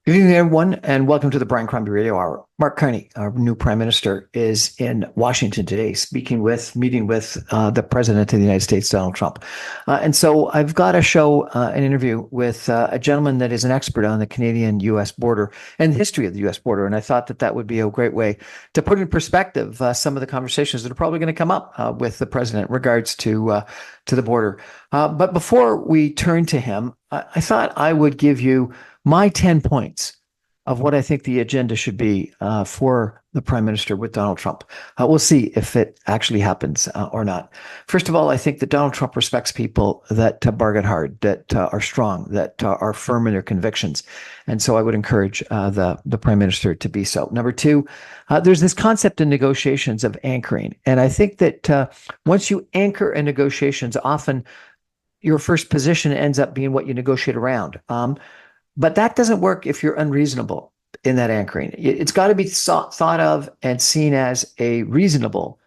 Good evening, everyone, and welcome to the Brian Crombie Radio Hour. Mark Carney, our new Prime Minister, is in Washington today, meeting with the President of the United States, Donald Trump. And so I've got to show an interview with a gentleman that is an expert on the Canadian-U.S. border and the history of the U.S. border. And I thought that that would be a great way to put in perspective some of the conversations that are probably going to come up with the President in regards to the border. But before we turn to him, I thought I would give you my 10 points of what I think the agenda should be for the Prime Minister with Donald Trump. We'll see if it actually happens or not. First of all, I think that Donald Trump respects people that bargain hard, that are strong, that are firm in their convictions. And so I would encourage the Prime Minister to be so. Number two, there's this concept in negotiations of anchoring. And I think that once you anchor in negotiations, often your first position ends up being what you negotiate around. But that doesn't work if you're unreasonable in that anchoring. It's got to be thought of and seen as a reasonable,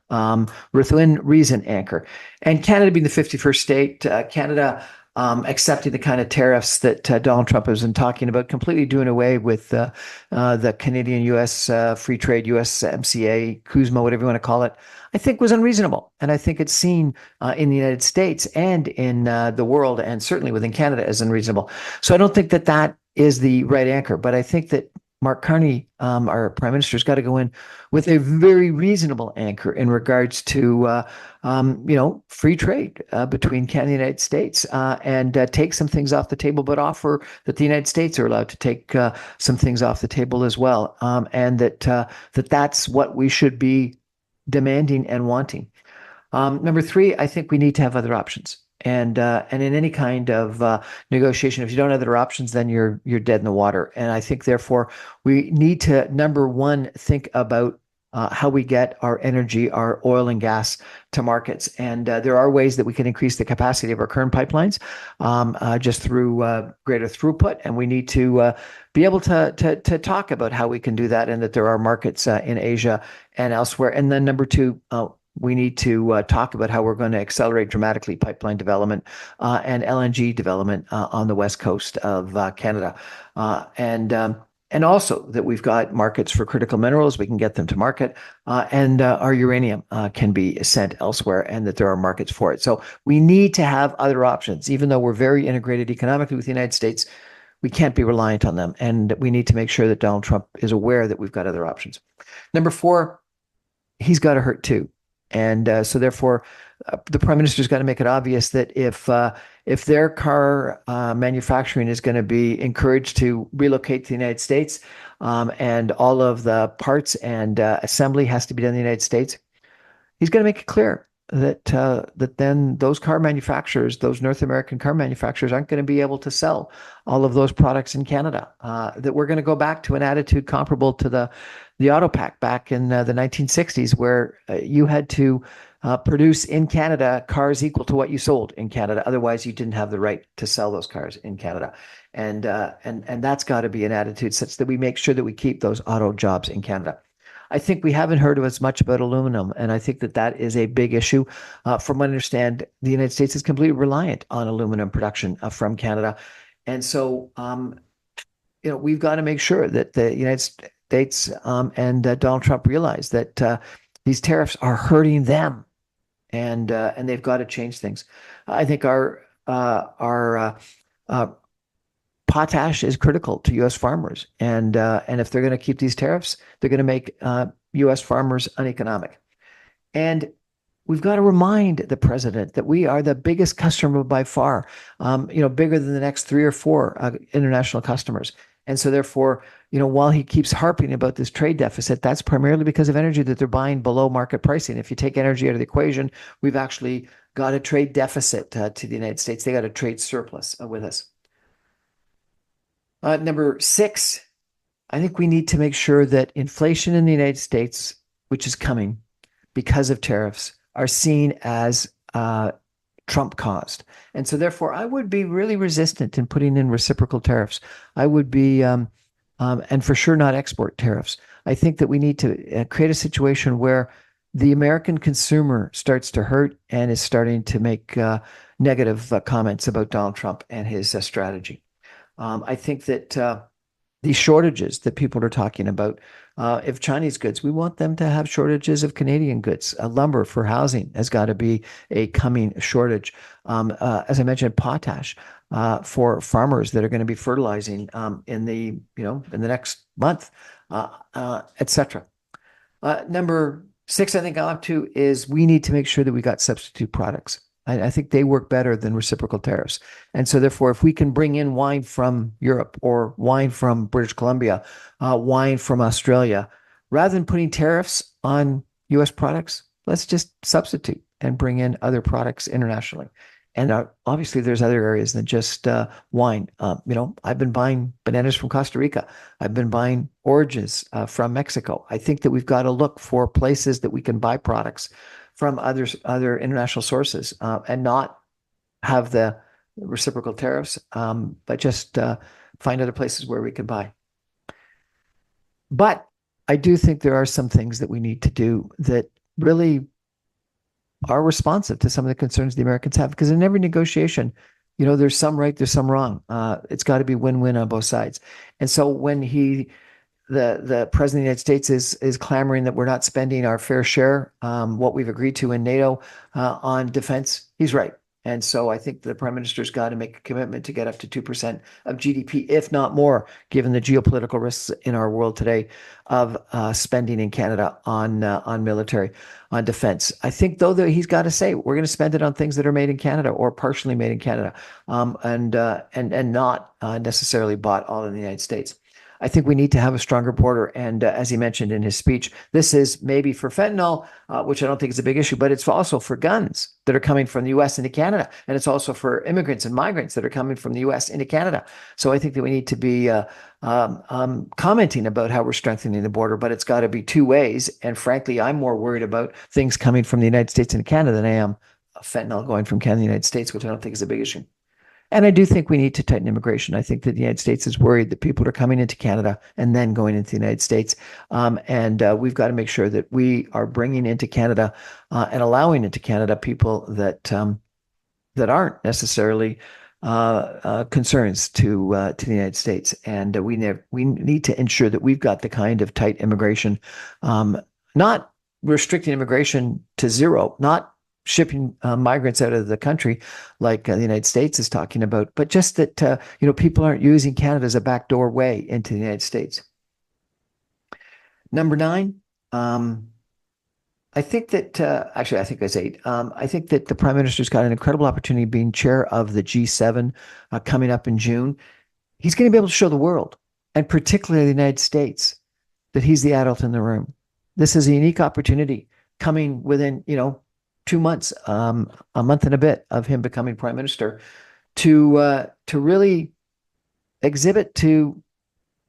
within reason anchor. And Canada being the 51st state, Canada accepting the kind of tariffs that Donald Trump has been talking about, completely doing away with the Canadian-U.S. Free Trade, USMCA, CUSMA, whatever you want to call it, I think was unreasonable. And I think it's seen in the United States and in the world, and certainly within Canada, as unreasonable. So I don't think that that is the right anchor. But I think that Mark Carney, our Prime Minister, has got to go in with a very reasonable anchor in regards to, free trade between Canada and the United States, and take some things off the table, but offer that the United States are allowed to take some things off the table as well, and that's what we should be demanding and wanting. Number three, I think we need to have other options. And in any kind of negotiation, if you don't have other options, then you're dead in the water. And I think, therefore, we need to, number one, think about how we get our energy, our oil and gas to markets. And there are ways that we can increase the capacity of our current pipelines just through greater throughput. And we need to be able to talk about how we can do that, and that there are markets in Asia and elsewhere. And then number two, we need to talk about how we're going to accelerate dramatically pipeline development and LNG development on the west coast of Canada. And also that we've got markets for critical minerals, we can get them to market, and our uranium can be sent elsewhere, and that there are markets for it. So we need to have other options. Even though we're very integrated economically with the United States, we can't be reliant on them. And we need to make sure that Donald Trump is aware that we've got other options. Number four, he's got to hurt too. And so therefore, the Prime Minister's got to make it obvious that if their car manufacturing is going to be encouraged to relocate to the United States, and all of the parts and assembly has to be done in the United States, he's going to make it clear that then those car manufacturers, those North American car manufacturers, aren't going to be able to sell all of those products in Canada. That we're going to go back to an attitude comparable to the auto pack back in the 1960s, where you had to produce in Canada cars equal to what you sold in Canada. Otherwise, you didn't have the right to sell those cars in Canada. And that's got to be an attitude such that we make sure that we keep those auto jobs in Canada. I think we haven't heard as much about aluminum, and I think that that is a big issue. From what I understand, the United States is completely reliant on aluminum production from Canada. And so, we've got to make sure that the United States and Donald Trump realize that these tariffs are hurting them, and they've got to change things. I think our potash is critical to U.S. farmers, and if they're going to keep these tariffs, they're going to make U.S. farmers uneconomic. And we've got to remind the president that we are the biggest customer by far, bigger than the next 3 or 4 international customers. And so therefore, while he keeps harping about this trade deficit, that's primarily because of energy that they're buying below market pricing. If you take energy out of the equation, we've actually got a trade deficit to the United States. They got a trade surplus with us. Number 6, I think we need to make sure that inflation in the United States, which is coming because of tariffs, are seen as Trump caused. And so therefore, I would be really resistant in putting in reciprocal tariffs. I would be, and for sure not export tariffs. I think that we need to create a situation where the American consumer starts to hurt and is starting to make negative comments about Donald Trump and his strategy. I think that these shortages that people are talking about. If Chinese goods, we want them to have shortages of Canadian goods. Lumber for housing has got to be a coming shortage. As I mentioned, potash for farmers that are going to be fertilizing in the in the next month, etc. Number six, I think I'm up to is we need to make sure that we got substitute products. I think they work better than reciprocal tariffs. And so therefore, if we can bring in wine from Europe or wine from British Columbia, wine from Australia, rather than putting tariffs on US products, let's just substitute and bring in other products internationally. And obviously, there's other areas than just wine. I've been buying bananas from Costa Rica. I've been buying oranges from Mexico. I think that we've got to look for places that we can buy products from other international sources and not have the reciprocal tariffs, but just find other places where we can buy. But I do think there are some things that we need to do that really are responsive to some of the concerns the Americans have. Because in every negotiation, there's some right, there's some wrong. It's got to be win-win on both sides. And so when the president of the United States is clamoring that we're not spending our fair share, what we've agreed to in NATO on defense, he's right. And so I think the prime minister's got to make a commitment to get up to 2% of GDP, if not more, given the geopolitical risks in our world today of spending in Canada on military, on defense. I think, though, that he's got to say we're going to spend it on things that are made in Canada or partially made in Canada, and not necessarily bought all in the United States. I think we need to have a stronger border. And as he mentioned in his speech, this is maybe for fentanyl, which I don't think is a big issue, but it's also for guns that are coming from the U.S. into Canada. And it's also for immigrants and migrants that are coming from the U.S. into Canada. So I think that we need to be commenting about how we're strengthening the border, but it's got to be two ways. And frankly, I'm more worried about things coming from the United States into Canada than I am fentanyl going from Canada to the United States, which I don't think is a big issue. And I do think we need to tighten immigration. I think that the United States is worried that people are coming into Canada and then going into the United States. And we've got to make sure that we are bringing into Canada and allowing into Canada people that aren't necessarily concerns to the United States. And we need to ensure that we've got the kind of tight immigration, not restricting immigration to zero, not shipping migrants out of the country like the United States is talking about, but just that, people aren't using Canada as a backdoor way into the United States. Number 9, I think that, actually, I think that's 8. I think that the Prime Minister's got an incredible opportunity being chair of the G7 coming up in June. He's going to be able to show the world, and particularly the United States, that he's the adult in the room. This is a unique opportunity coming within, 2 months, a month and a bit of him becoming prime minister, to really exhibit to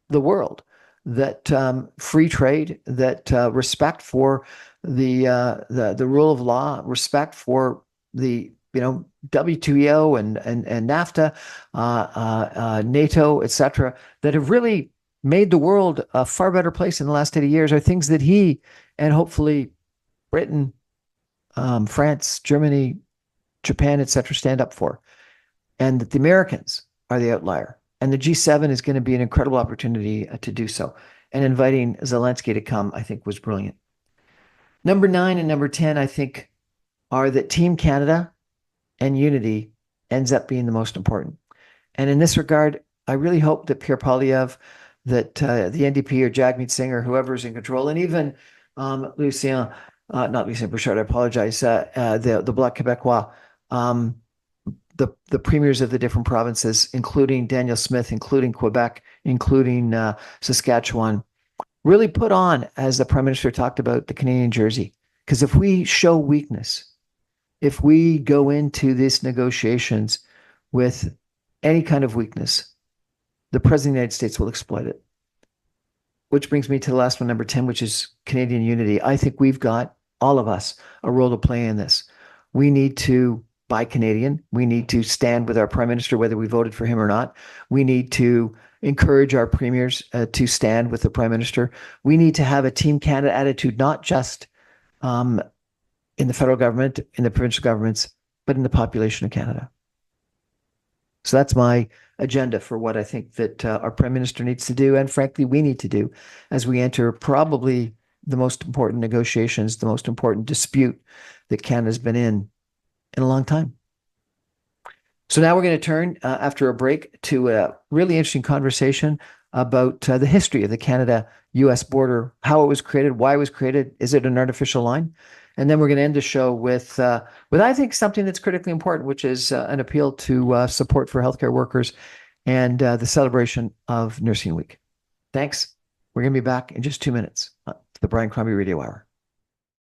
the world that free trade, that respect for the rule of law, respect for the WTO and NAFTA, NATO, etc., that have really made the world a far better place in the last 80 years, are things that he and hopefully Britain, France, Germany, Japan, etc., stand up for, and that the Americans are the outlier. And the G7 is going to be an incredible opportunity to do so. And inviting Zelensky to come, I think, was brilliant. Number 9 and number 10, I think, are that Team Canada and unity ends up being the most important. And in this regard, I really hope that Pierre Poilievre, that the NDP or Jagmeet Singh or whoever's in control, and even not Lucien Bouchard, I apologize, the Bloc Québécois, the premiers of the different provinces, including Daniel Smith, including Quebec, including Saskatchewan, really put on, as the Prime Minister talked about, the Canadian jersey. Because if we show weakness, if we go into these negotiations with any kind of weakness, the President of the United States will exploit it. Which brings me to the last one, number 10, which is Canadian unity. I think we've got, all of us, a role to play in this. We need to buy Canadian. We need to stand with our Prime Minister, whether we voted for him or not. We need to encourage our premiers to stand with the Prime Minister. We need to have a Team Canada attitude, not just in the federal government, in the provincial governments, but in the population of Canada. So that's my agenda for what I think that our Prime Minister needs to do, and frankly, we need to do as we enter probably the most important negotiations, the most important dispute that Canada's been in a long time. So now we're going to turn after a break to a really interesting conversation about the history of the Canada-US border, how it was created, why it was created, is it an artificial line? And then we're going to end the show with I think something that's critically important, which is an appeal to support for healthcare workers and the celebration of Nursing Week. Thanks. We're going to be back in just 2 minutes. The Brian Crombie Radio Hour.